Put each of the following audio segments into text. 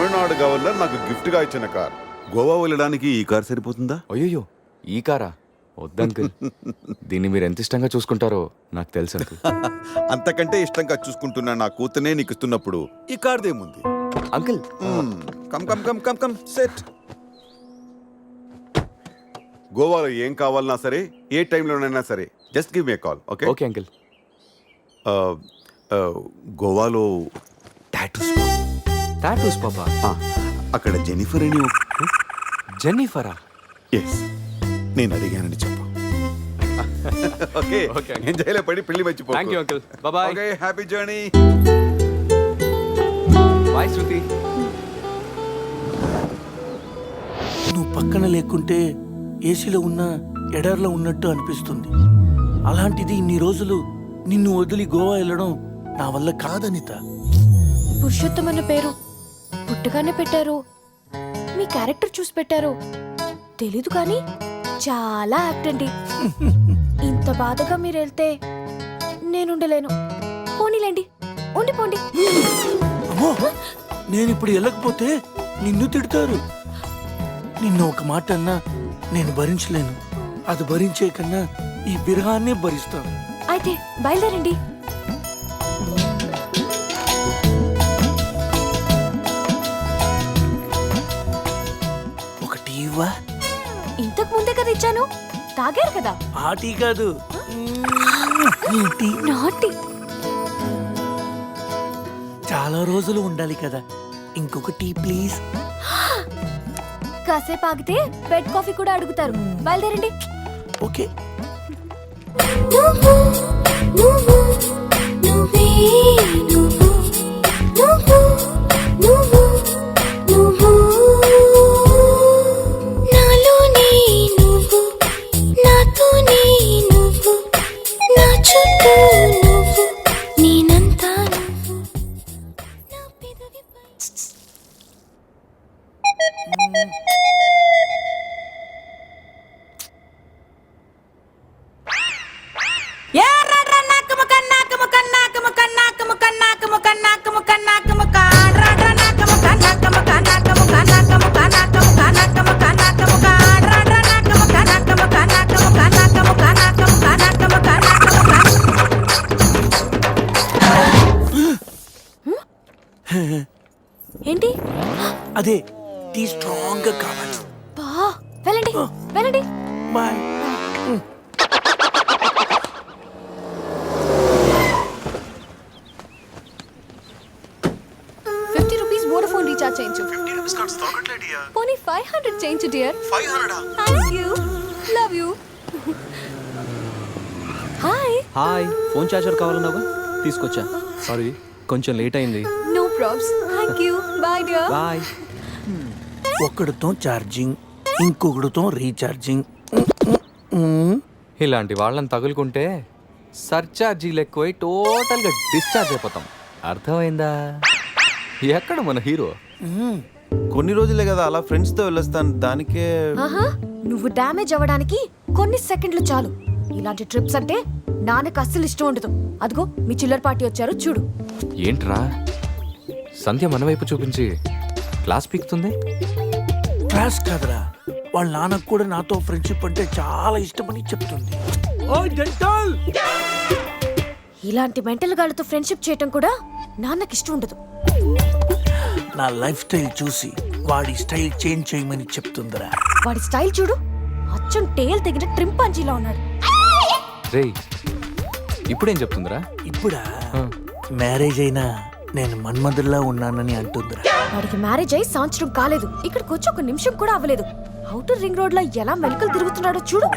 Tamil Nadu governor నాకు gift గా ఇచ్చిన కార్. గోవా వెళ్ళడానికి ఈ కార్ సరిపోతుందా? అయ్యో ఈ కారా వద్దంకుల్. దీన్ని మీరు ఎంత ఇష్టంగా చూసుకుంటారో నాకు తెలుసు అంకుల్. అంతకంటే ఇష్టంగా చూసుకుంటున్నా నా కూతునే నీకు ఇస్తున్నప్పుడు ఈ కార్దేముంది? Uncle come come come come come set. గోవాలో ఏం కావాలన్నా సరే, ఏ టైంలోనైనా సరే, just give me call. Okay okay uncle. గోవాలో టాటూస్ పాపా. అక్కడ జెనిఫర్ అని జెన్నిఫరా? ఎస్, నేను అడిగానని చెప్పు. ఓకే Okay. ఏం చేయలే, పడి పెళ్లి మర్చిపో. Thank you uncle. Bye. Okay, happy journey. Bye Shruti. నువ్వు పక్కన లేకుంటే ఏసీలో ఉన్న ఎడార్లో ఉన్నట్టు అనిపిస్తుంది. అలాంటిది ఇన్ని రోజులు నిన్ను వదిలి గోవా వెళ్ళడం నా వల్ల కాదనిత. పురుషోత్తం అన్న పేరు పుట్టగానే పెట్టారు, మీ క్యారెక్టర్ చూసి పెట్టారు తెలీదు కానీ చాలా యాక్ట్ అండి. ఇంత బాధగా మీరు వెళ్తే నేనుండలేను. పోనీలేండి, ఉండిపోండి. అమ్మో, నేను ఇప్పుడు వెళ్ళకపోతే నిన్ను తిడతారు. నిన్ను ఒక మాట అన్నా నేను భరించలేను. అది భరించే కన్నా ఈ విరహాన్నే భరిస్తాను. అయితే బయలుదేరండి. ఒకటి ఇవ్వా? ఇంతకు ముందే కదా ఇచ్చాను, తాగారు కదా. ఆ టీ కాదు, ఈ టీ. నాటి చాలా రోజులు ఉండాలి కదా, ఇంకొక టీ ప్లీజ్. కాసేపు ఆగితే బెడ్ కాఫీ కూడా అడుగుతారు. బయలుదేరండి. ఓకే. ఏంటి? అదే టీ స్ట్రాంగ్ గా కావాలి. బా, వెళ్ళండి వెళ్ళండి. బాయ్. 50 రూపీస్ వోడాఫోన్ రీఛార్జ్ చేయించు. పోనీ 500 చేయించు dear. 500. Thank you, love you. Hi. Hi, phone charger కావాలన్నావా? తీసుకొచ్చా. సారీ కొంచెం లేట్ అయింది. No probs. Thank you. Bye dear. Bye. ఒకడితో ఛార్జింగ్, ఇంకొకడితో రీఛార్జింగ్. ఇలాంటి వాళ్ళని తగులుకుంటే సర్చార్జీలు ఎక్కువై టోటల్గా డిశ్చార్జ్ అయిపోతాం. అర్థమైందా? ఎక్కడ మన హీరో? కొన్ని రోజులే కదా అలా ఫ్రెండ్స్ తో వెళ్ళొస్తాను, దానికే. ఆహా, నువ్వు డ్యామేజ్ అవ్వడానికి కొన్ని సెకండ్లు చాలు. ఇలాంటి ట్రిప్స్ అంటే నాన్నకు అస్సలు ఇష్టం ఉండదు. అదిగో మీ చిల్లర పార్టీ వచ్చారు చూడు. ఏంట్రా సంధ్య మన వైపు చూపించి క్లాస్ పీకుతుంది? క్లాస్ కాదురా, వాళ్ళ నాన్నకు కూడా నాతో ఫ్రెండ్షిప్ అంటే చాలా ఇష్టమని చెప్తుంది. ఓ జంటల్, ఇలాంటి మెంటల్ గాళ్ళతో ఫ్రెండ్షిప్ చేయటం కూడా నాన్నకి ఇష్టం ఉండదు. నా లైఫ్ స్టైల్ చూసి వాడి స్టైల్ చేంజ్ చేయమని చెప్తుందిరా. వాడి స్టైల్ చూడు, అచ్చం టేల్ తెగిన ట్రింపాంజీలా ఉన్నాడు. రేయ్ ఇప్పుడేం చెప్తుందిరా? ఇప్పుడా? మ్యారేజ్ అయినా నేను మన్మధుల్లా ఉన్నానని అంటుందిరా. వాడికి మ్యారేజ్ అయి సంవత్సరం కాలేదు, ఇక్కడికి వచ్చి ఒక నిమిషం కూడా అవ్వలేదు. అవుటర్ రింగ్ రోడ్ లో ఎలా మెలకలు తిరుగుతున్నాడో చూడు.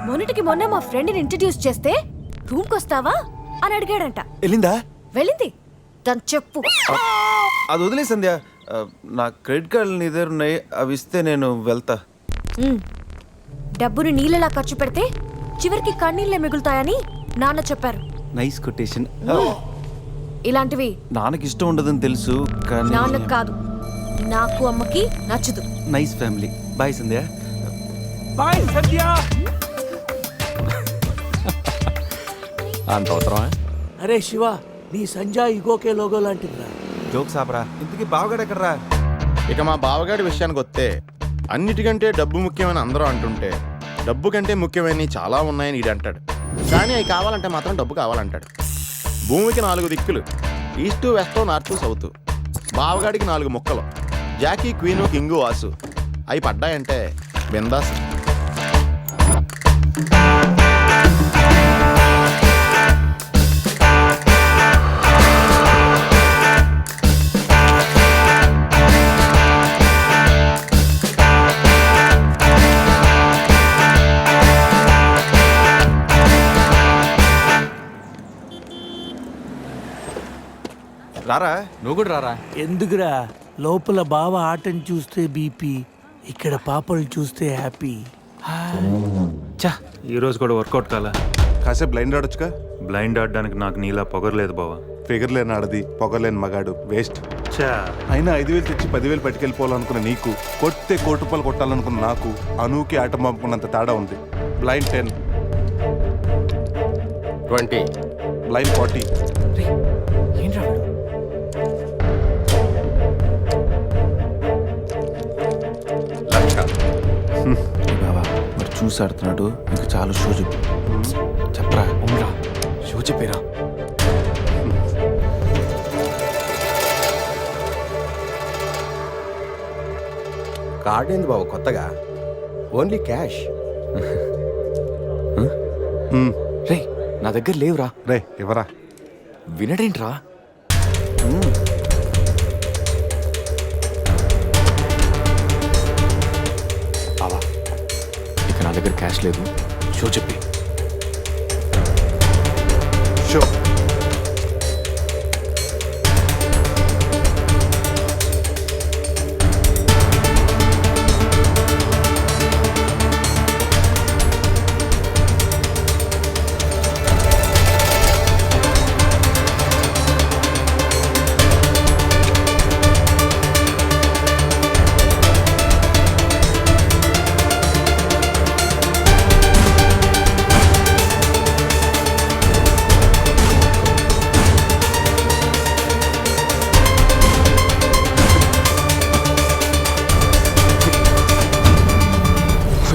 మొన్నటికి మొన్న మా ఫ్రెండ్ ని ఇంట్రడ్యూస్ చేస్తే రూమ్ కొస్తావా అని అడిగాడంట. వెళ్ళిందా? వెళ్ళింది. దాని చెప్పు. అది వదిలే సంధ్య, నా క్రెడిట్ కార్డులు నీ దగ్గర ఉన్నాయి, అవి ఇస్తే నేను వెళ్తా. డబ్బుని నీళ్ళలా ఖర్చు పెడితే చివరికి కన్నీళ్ళే మిగులుతాయని నాన్న చెప్పారు. Nice quotation. ఇలాంటివి నాన్నకి ఇష్టం ఉండదని తెలుసు కానీ నాన్నకు కాదు, నాకు అమ్మకి నచ్చదు. Nice family. బాయ్ సంధ్య. బాయ్ సత్య. అంత అవసరమా? అరే శివ, నీ సంజయ్ ఇగోకే లోగో లాంటిదిరా. జోక్స్ ఆపరా. ఇంతకీ బావగాడు ఎక్కడరా? ఇక మా బావగాడి విషయానికి వస్తే అన్నిటికంటే డబ్బు ముఖ్యమని అందరూ అంటుంటే డబ్బు కంటే ముఖ్యమైనవి చాలా ఉన్నాయని ఈడు అంటాడు. కానీ అవి కావాలంటే మాత్రం డబ్బు కావాలంటాడు. భూమికి 4 దిక్కులు, ఈస్ట్ వెస్ట్ నార్త్ సౌత్. బావగాడికి 4 ముక్కలు, జాకీ క్వీను కింగు వాసు. అవి పడ్డాయంటే బిందాస్. రారా. నువ్వు కూడా రారా. ఎందుకురా లోపల బావ ఆటను చూస్తే బీపీ, ఇక్కడ పాపలు చూస్తే హ్యాపీ. చా ఈ రోజు కూడా వర్కౌట్ కాలా. కాసేపు బ్లైండ్ ఆడొచ్చుగా. బ్లైండ్ ఆడడానికి నాకు నీలా పొగరలేదు బావా. ఫిగర్ లేని ఆడది, పొగలేని మగాడు, వేస్ట్. చా అయినా 5,000 తెచ్చి 10,000 పట్టుకెళ్ళిపోవాలనుకున్న నీకు, కొట్టే కోటి రూపాయలు కొట్టాలనుకున్న నాకు అనూకి ఆట పంపుకున్నంత తేడా ఉంది. Blind 10, 20, blind 40. ఏంట్రా వీడు? బావా మరి చూసి ఆడుతున్నాడు, ఇంకా చాలా షో చెప్పు. చెప్పరా ఉండ్రా, షో చెప్పేరా. కార్డ్ ఏంది బావ కొత్తగా? Only cash. రే నా దగ్గర లేవురా. రే ఎవరా? వినడేంట్రా? బావా ఇక నా దగ్గర క్యాష్ లేదు, షో చెప్పి. షో.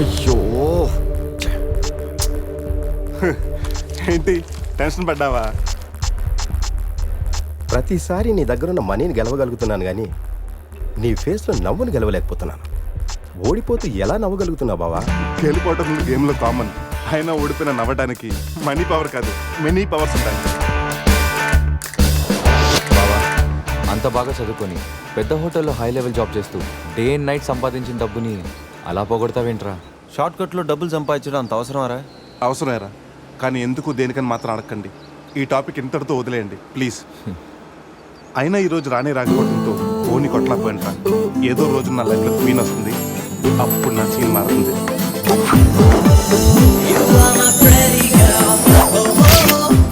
అయ్యో ఏంటి టెన్షన్ పడ్డావా? ప్రతిసారి నీ దగ్గరున్న మనీని గెలవగలుగుతున్నాను కానీ నీ ఫేస్లో నవ్వును గెలవలేకపోతున్నాను. ఓడిపోతూ ఎలా నవ్వగలుగుతున్నావు బావా? గెలిపోవటం గేమ్లో కామన్. అయినా ఓడిపోయిన నవ్వడానికి మనీ పవర్ కాదు, మెనీ పవర్స్ ఉంటాయి. బావా అంత బాగా చదువుకొని పెద్ద హోటల్లో హై లెవెల్ జాబ్ చేస్తూ డే అండ్ నైట్ సంపాదించిన డబ్బుని అలా పోగొడతావేంట్రా? షార్ట్ కట్లో డబ్బులు సంపాదించడం అంత అవసరమారా? అవసరమేరా, కానీ ఎందుకు దేనికని మాత్రం అడగండి. ఈ టాపిక్ ఇంతటితో వదిలేయండి ప్లీజ్. అయినా ఈరోజు రానే రాకపోవడంతో ఓని కొట్టలేకపోయినరా. ఏదో రోజు నా లైఫ్లో క్వీన్ వస్తుంది, అప్పుడు నా సీన్ మారుతుంది.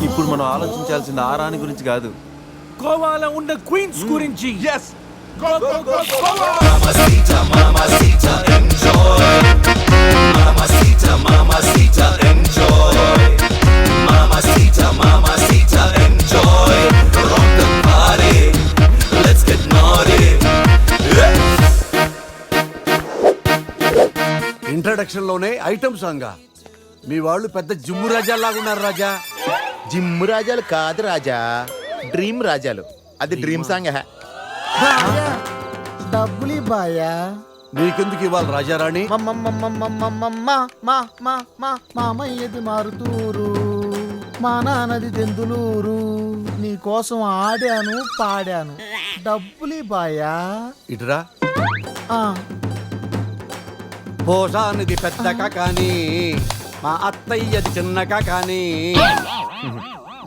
ఇప్పుడు మనం ఆలోచించాల్సింది ఆ రాణి గురించి కాదు, గోవాలో ఉన్న క్వీన్స్ గురించి. Yes! Go, go, go, introduction లోనే ఐటమ్ సాంగ్. మీ వాళ్ళు పెద్ద జిమ్ము రాజాలాగా ఉన్నారు రాజా. జిమ్ రాజాలు కాదు రాజా, డ్రీమ్ రాజాలు. అది డ్రీమ్ సాంగ్. డబ్బులి బాయా. నీకెందుకు ఇవ్వాలి రాజారాణి? మామయ్యది మారుతూరు, మా నాన్నది దెందులూరు. నీ కోసం ఆడాను పాడాను, డబ్బులి బాయా. ఇటురా. పోషానిది పెద్దక కానీ మా అత్తయ్యది చిన్నక కానీ.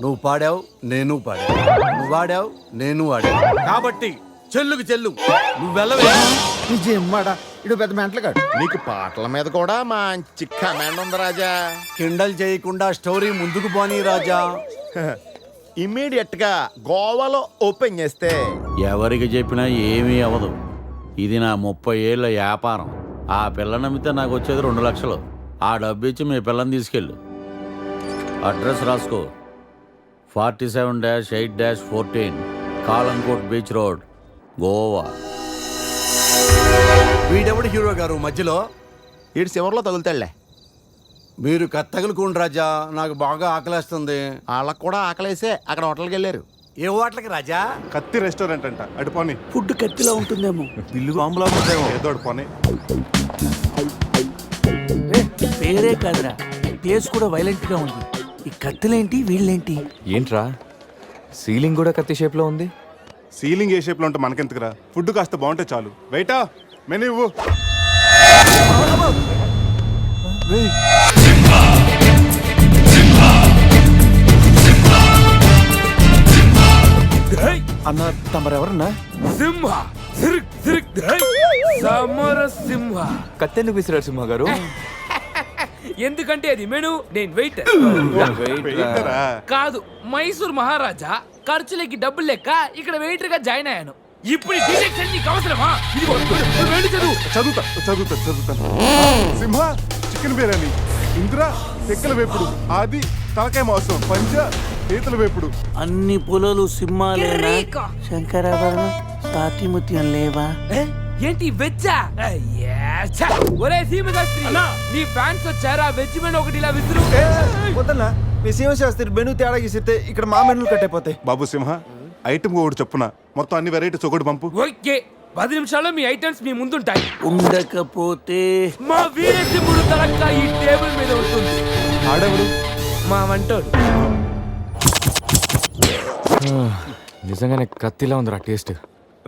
నువ్వు పాడావు, నేను పాడావు. నువ్వు వాడావు, నేను వాడావు. కాబట్టి చెల్లుకు చెల్లు, నువ్వు వెళ్ళవే. నిజమ్మడా, ఇడు పెద్ద మెంటలుగాడు. నీకు పాటల మీద కూడా మంచి కమాండ్ ఉంది రాజా. కిండల్ చేయకుండా స్టోరీ ముందుకు పోనీ రాజా. ఇమ్మీడియట్ గా గోవాలో ఓపెన్ చేస్తే ఎవరికి చెప్పినా ఏమీ అవ్వదు. ఇది నా 30 ఏళ్ళ వ్యాపారం. ఆ పిల్ల నమ్మితే నాకు వచ్చేది 2 లక్షలు. ఆ డబ్బు ఇచ్చి మీ పిల్లని తీసుకెళ్ళు. అడ్రస్ రాసుకో. 47-8-14 కాలంకోట్ బీచ్ రోడ్, గోవా. వీడెవడు హీరో గారు మధ్యలో? ఈడు చివరిలో తగులుతాడులే. మీరు కత్తగలుకోండి రాజా, నాకు బాగా ఆకలేస్తుంది. వాళ్ళకు కూడా ఆకలేసే అక్కడ హోటల్కి వెళ్ళారు. ఏ హోటల్కి రాజా? కత్తి రెస్టారెంట్ అంట, అడుపోని. ఫుడ్ కత్తిలా ఉంటుందేమో. బిల్లు బాంబులా ఉంటాయేమో. ఏదో అడుపోని. పేరే కాదురా, టేస్ట్ కూడా వైలెంట్ గా ఉంది. ఈ కత్తులేంటి, వీళ్ళేంటి? ఏంట్రా సీలింగ్ కూడా కత్తి షేప్లో ఉంది? సీలింగ్ ఏ షేప్లో ఉంటే మనకెందుకురా, ఫుడ్ కాస్త బాగుంటే చాలు. వెయిటా మెనూ ఇవ్వు. అన్న తమరెవరన్నా? సింహ సమర సింహ. కత్తెందుకు విసిరారు సింహ గారు? ఎందుకంటే అది మెను, నేను వెయిట్ వెయిటరా? కాదు, మైసూర్ మహారాజా ఖర్చులకి డబ్బులు లెక్క ఇక్కడ వెయిటర్ గా జాయిన్ అయ్యాను. ఇప్పుడు ఈ డిటెక్షన్ నీకు అవసరమా? ఇదిగో, వెళ్ళి చదువు. చదువుతాను. సింహ చికెన్ బిర్యానీ, ఇంద్ర తెక్కల వేపుడు, ఆది తలకాయ మాంసం, పంచ పీతల వేపుడు. అన్ని పొలాలు సింహాలేనా? శంకరాభరణం సాతిముత్యం లేవా? ఏంటి వెజ్జా? ఒరే సీమశాస్త్రి, నీ ఫ్యాన్స్ వచ్చారా? వెజ్ మెను ఒకటి ఇలా విసురు. వద్దన్నా, మీ శివశాస్త్రి మెనూ తేడా గీసితే ఇక్కడ మా మెనూలు కట్టయిపోతాయి. బాబు సింహ, ఐటమ్ ఒకటి చెప్పున మొత్తం అన్ని వెరైటీస్ ఒకటి పంపు. ఓకే, 10 నిమిషాల్లో మీ ఐటమ్స్ మీ ముందుంటాయి. ఉండకపోతే మా వీరసింహుడు తలక్క ఈ టేబుల్ మీద ఉంటుంది. ఆడెవరు? మా వంటోడు. నిజంగానే కత్తిలా ఉందిరా టేస్ట్.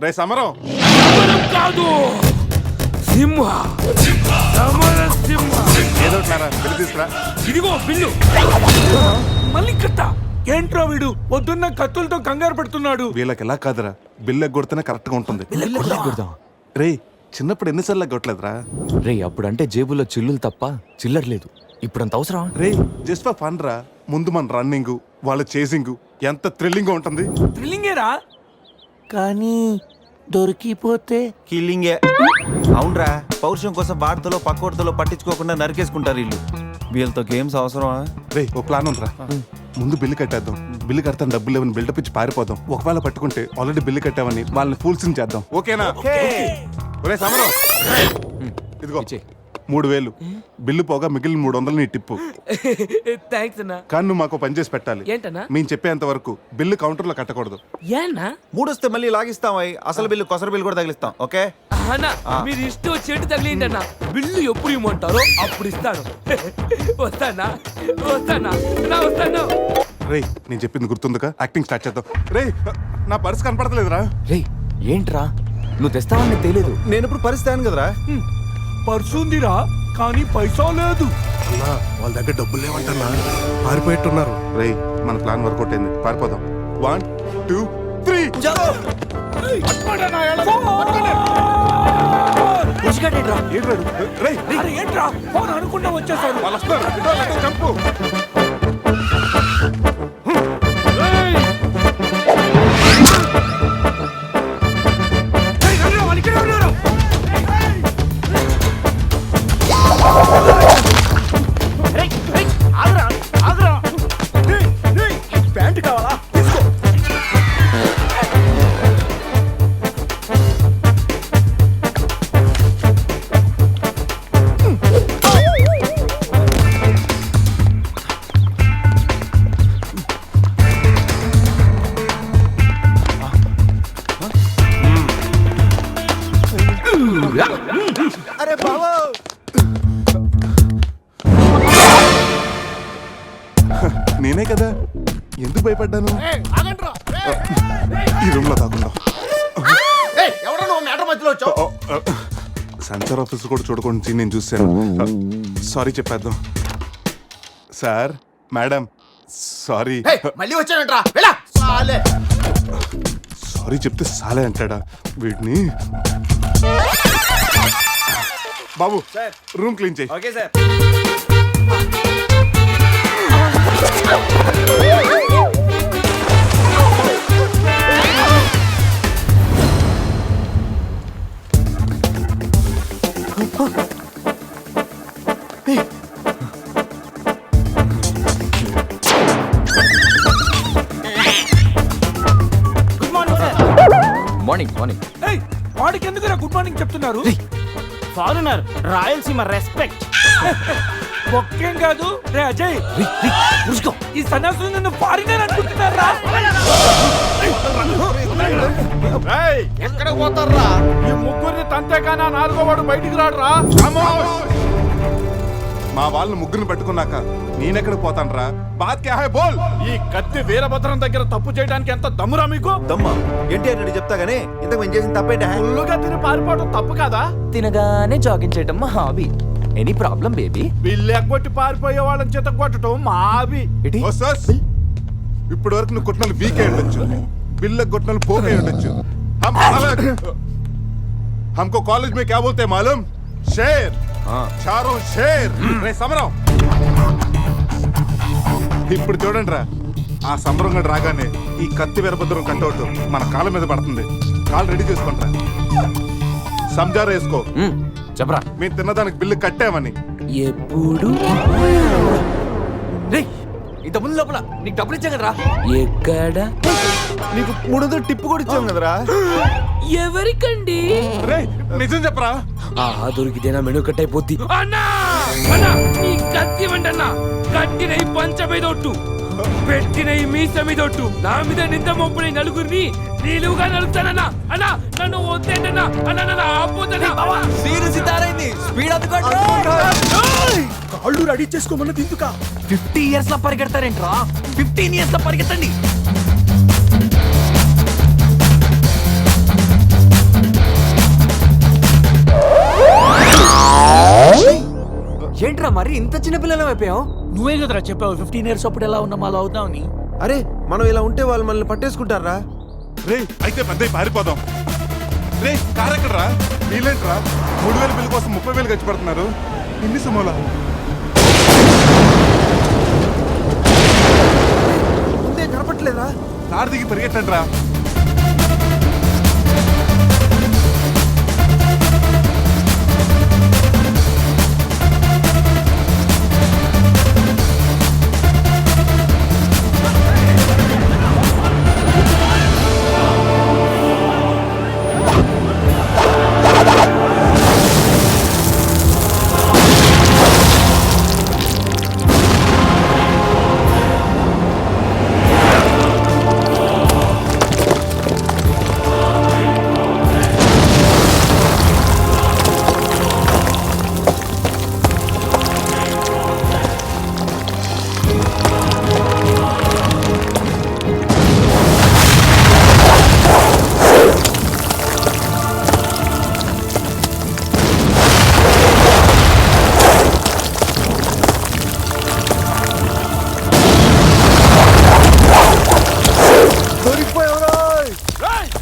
రే సమరం, సమరం కాదు, సింహ. సమర సింహ. ఏదో వెళ్ళి తీసుకురా. ఇదిగో బిల్లు. మళ్ళీ కట్ట. ఏంట్రా వీడు పొద్దున్న కత్తులతో కంగారు పెడుతున్నాడు? వీళ్ళకి ఎలా కాదురా, బిల్లు ఎగ్గొడితేనే కరెక్ట్ గా ఉంటుంది. రే చిన్నప్పుడు ఎన్నిసార్లు ఎగ్గొట్టలేదురా? రే అప్పుడంటే జేబులో చిల్లులు తప్ప చిల్లర లేదు. ఇప్పుడంత అవసరం? రే జస్ట్ ఫర్ ఫన్ రా. ముందు మన రన్నింగ్, వాళ్ళ చేసింగ్ ఎంత థ్రిల్లింగ్ గా ఉంటుంది. థ్రిల్లింగేరా, కానీ దొరికిపోతే కిల్లింగే. అవునరా, పౌరుషం కోసం వార్తలో పక్కోడతలో పట్టించుకోకుండా నరికేసుకుంటారు వీళ్ళు. వీళ్ళతో గేమ్స్ అవసరమా? రే ఓ ప్లాన్ ఉందిరా. ముందు బిల్లు కట్టేద్దాం. బిల్లు కడతాను డబ్బులు లేవని బిల్డప్ ఇచ్చి పారిపోదాం. ఒకవేళ పట్టుకుంటే ఆల్రెడీ బిల్లు కట్టామని వాళ్ళని ఫూల్స్ చేద్దాం. ఓకేనా? ఒరే సమరం, ఇదిగో 3000 బిల్లు పోగా మిగిలిన 300 నీ టిప్పు. థ్యాంక్స్ అన్నా. కానీ నువ్వు మాకు పని చేసి పెట్టాలి. ఏంటన్నా? మేము చెప్పేంత వరకు బిల్లు కౌంటర్ లో కట్టకూడదు. ఏనా? 3 వస్తే మళ్ళీ లాగిస్తాం. అసలు బిల్లు కొసర బిల్లు కూడా తగిలిస్తాం. ఓకే అన్నా, మీరు ఇష్టం చెట్టు తగిలిందన్నా, బిల్లు ఎప్పుడు ఇమ్మంటారో అప్పుడు ఇస్తాను. వస్తానా వస్తాను. రే నేను చెప్పింది గుర్తుందిగా? యాక్టింగ్ స్టార్ట్ చేద్దాం. రే నా పర్స్ కనపడతలేదురా. రే ఏంట్రా నువ్వు తెస్తావని నాకు తెలియదు. నేను ఇప్పుడు పరిస్థితి కదరా. పర్సుందిరా, కానీ పైసా లేదు. వాళ్ళ దగ్గర డబ్బులు లేవంటన్నా, పారిపోయేట్టున్నారు. రే మన ప్లాన్ వర్కౌట్ అయింది, పారిపోదాం. 1 2 3 ఏంట్రా ఫోన్ అనుకున్నా వచ్చేసారు. వాళ్ళు వస్తారు. చంపు. ప్యాంటు కావాలా? అరే బావో, నేనే కదా, ఎందుకు భయపడ్డాను? ఈ రూమ్ లో కాకుండా సెన్సార్ ఆఫీసర్ కూడా చూడకుండా నేను చూశాను. సారీ చెప్పేద్దాం. Sir madam sorry. మళ్ళీ వచ్చానంట్రా. సారీ చెప్తే సాలే అంటాడా వీడిని? బాబు రూమ్ క్లీన్ చేయి. Okay sir. మార్నింగ్ వాడికి నాకెందుకు గుడ్ మార్నింగ్ చెప్తున్నారు? Foreigner Rayalaseema respect. ఒక్కేం కాదు రే అజయ్, ఈ సన్యాసులు నన్ను ఫారినర్ అనుకుంటున్నారా? ఎక్కడ పోతారా? ఈ ముగ్గురిని తంతేకానా నాలుగో వాడు బయటికి రాడురా. మా వాళ్ళని ముగ్గురిని పెట్టుకున్నాక నేనెక్కడికి పోతానరా? బాత్ క్యా హై బోల్. ఈ కత్తి వీరభద్రం దగ్గర తప్పు చేయడానికి ఎంత దమ్మురా మీకు? దమ్మా ఎన్టీఆర్ రెడ్డి చెప్తా గానీ ఇంతకు మేము చేసిన తప్పేంటే? ఫుల్లుగా తిని పారిపోవడం తప్పు కాదా? తినగానే జాగింగ్ చేయటం మా hobby. Any problem baby? Bill ఎగ్గొట్టి పారిపోయే వాళ్ళని చేత కొట్టడం మా హాబీ. ఓ సస్, ఇప్పటి వరకు నువ్వు కొట్టినలు వీక్ అయి ఉండొచ్చు, బిల్లు కొట్టినలు పోక్ అయి ఉండొచ్చు. हमको कॉलेज में क्या बोलते हैं मालूम? शेर. चारों शेर. రే సమరం. ఇప్పుడు చూడండి రా, ఆ సమరం గడు రాగానే ఈ కత్తి వీరభద్రం కట్టౌట్ మన కాళ్ళ మీద పడుతుంది. కాళ్ళు రెడీ చేసుకుంటారా? సంజారా వేసుకో. చెప్పరా. మేము తిన్నదానికి బిల్లు కట్టామని. ఎప్పుడు ఇంత ముందు లోపల నీకు డబ్బులు ఇచ్చాం కదరా. ఎక్కడ నీకు 300 టిప్పు కూడా ఇచ్చాం కదరా. ఎవరికండి? రే నిజం చెప్పరా? దొరికితేనా మెను కట్ అయిపోద్ది. అన్నా అన్నా ఈ కత్తి వంటన్నా కట్టిన ఈ పంచ మీదొట్టు పెట్టిన ఈ మీస మీదొట్టు నా మీద నింద మోపుని నలుగురిని నీలుగా నలుగుతానన్నా. అన్నా నన్ను వద్దేంటన్నా. అన్నా నన్ను ఆపోతన్నా. స్పీడ్ అందుకోండి. కాళ్ళు రెడీ చేసుకోమన్నది ఎందుక? 50 years లో పరిగెడతారేంట్రా? 15 years లో పరిగెత్తండి. ఏంట్రా మరి ఇంత చిన్న పిల్లలు అయిపోయావు? నువ్వే కదరా చెప్పావు 15 years అప్పుడు ఎలా ఉన్నాం అలా అవుతామని. అరే మనం ఇలా ఉంటే వాళ్ళు మనల్ని పట్టేసుకుంటారా? రే అయితే పెద్ద పారిపోదాం. రే కార్ ఎక్కడరా? వీలేంట్రా 3000 బిల్లు కోసం 30,000 ఖర్చు పెడుతున్నారు. ఇన్ని సుమోలా ముందే కనపట్లేదా? కార్ దిగి పరిగెట్టండి రా.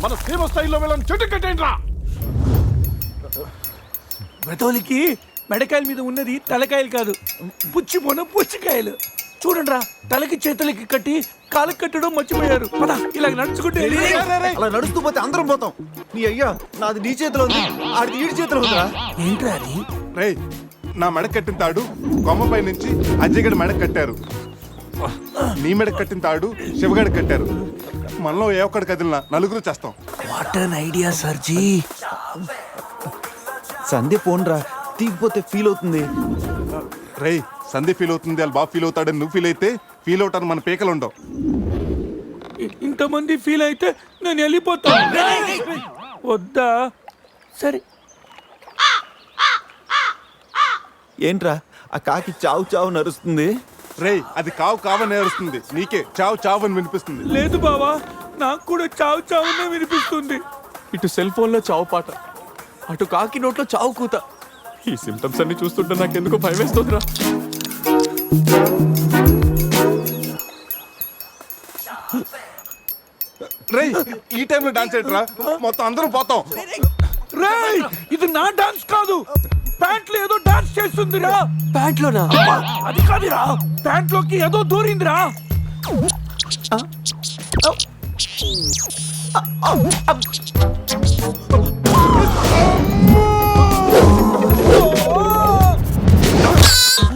మన సీమ స్థాయిలో వెళ్ళని చెట్టు కట్టేయండి రా. బ్రతోలికి మెడకాయల మీద ఉన్నది తలకాయలు కాదు, పుచ్చికాయలు. చూడండి రా, తలకి చేతులకి కట్టి కాళ్ళకి కట్టడం మర్చిపోయారు. పద ఇలా నడుచుకుంటే అలా నడుస్తూ పోతే అందరం పోతాం. నీ అయ్యా నాది నీ చేతిలో ఉంది, ఆడిది ఈడి చేతిలో ఉందిరా. ఏంట్రా అది? రే నా మెడ కట్టిన తాడు కొమ్మపై నుంచి అజయగడి మెడ కట్టారు. నీ మెడ కట్టిన తాడు శివగడి కట్టారు. మనలో ఏ ఒక్కడి కదిలినా నలుగురు చేస్తాం. వాట్ అన్ ఐడియా సర్జీ. సందే ఫోన్ రా, తీగిపోతే ఫీల్ అవుతుంది. రే సంధి ఫీల్ అవుతుంది, వాళ్ళు బాగా ఫీల్ అవుతాడని నువ్వు ఫీల్ అయితే ఫీల్ అవుతాను మన పేకలు ఉండవు. ఇంతమంది ఫీల్ అయితే నేను వెళ్ళిపోతాను. వద్దా? సరే. ఏంట్రా ఆ కాకి చావు చావు నరుస్తుంది? రే అది కావు కావని నేరుస్తుంది, నీకే చావు చావు అని వినిపిస్తుంది. లేదు బావా, నాకు కూడా చావు చావునే వినిపిస్తుంది. ఇటు సెల్ ఫోన్ లో చావు పాట, అటు కాకి నోట్లో చావు కూత. ఈ సిమ్టమ్స్ అన్ని చూస్తుంటే నాకు ఎందుకో భయం వేస్తుందిరా. రే ఈ టైంలో డాన్స్ ఏంట్రా? మొత్తం అందరం పోతాం. రేయ్, ఇది నా డాన్స్ కాదు. ప్యాంట్లో ఏదో డాన్స్ చేస్తుందిరా. ప్యాంట్లోనా? అది కాదురా, ప్యాంట్లోకి ఏదో దూరిందిరా.